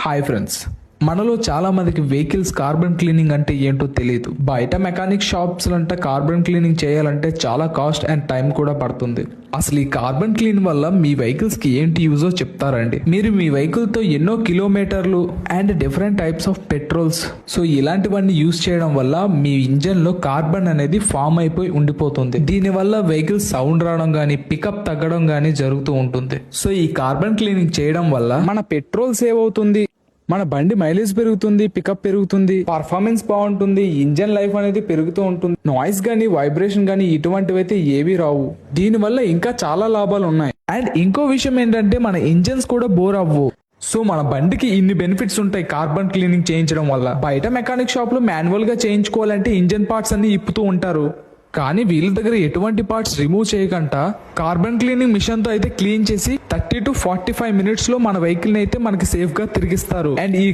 Hi friends, మనలో చాలా మందికి వెహికల్స్ కార్బన్ క్లీనింగ్ అంటే ఏంటో తెలియదు. బయట మెకానిక్ షాప్స్ అంటే కార్బన్ క్లీనింగ్ చేయాలంటే చాలా కాస్ట్ అండ్ టైం కూడా పడుతుంది. అసలు ఈ కార్బన్ క్లీన్ వల్ల మీ వెహికల్స్ కి ఏంటి యూజో చెప్తారండి. మీరు మీ వెహికల్ తో ఎన్నో కిలోమీటర్లు and different types of petrols ఇలాంటివన్నీ యూజ్ చేయడం వల్ల మీ ఇంజన్ లో కార్బన్ అనేది ఫామ్ అయిపోయి ఉండిపోతుంది. దీని వల్ల వెహికల్ సౌండ్ రావడం గానీ పికప్ తగ్గడం గానీ జరుగుతూ ఉంటుంది. సో ఈ కార్బన్ క్లీనింగ్ చేయడం వల్ల మన పెట్రోల్ సేవ్ అవుతుంది, మన బండి మైలేజ్ పెరుగుతుంది, పికప్ పెరుగుతుంది, పర్ఫార్మెన్స్ బాగుంటుంది, ఇంజన్ లైఫ్ అనేది పెరుగుతూ ఉంటుంది. నాయిస్ గానీ వైబ్రేషన్ గానీ ఇటువంటివి అయితే ఏవి రావు. దీని వల్ల ఇంకా చాలా లాభాలు ఉన్నాయి. అండ్ ఇంకో విషయం ఏంటంటే మన ఇంజన్స్ కూడా బోర్ అవ్వవు. సో మన బండికి ఇన్ని బెనిఫిట్స్ ఉంటాయి కార్బన్ క్లీనింగ్ చేయించడం వల్ల. బయట మెకానిక్ షాప్ లో మాన్యువల్ గా చేయించుకోవాలంటే ఇంజన్ పార్ట్స్ అన్ని ఇప్పుతూ ఉంటారు. కానీ వీళ్ళ దగ్గర ఎటువంటి పార్ట్స్ రిమూవ్ చేయకుండా కార్బన్ క్లీనింగ్ మిషన్ తో అయితే క్లీన్ చేసి 30 to 45 minutes లో మన వెహికల్ ని అయితే మనకి సేఫ్ గా తిరిగిస్తారు. అండ్ ఈ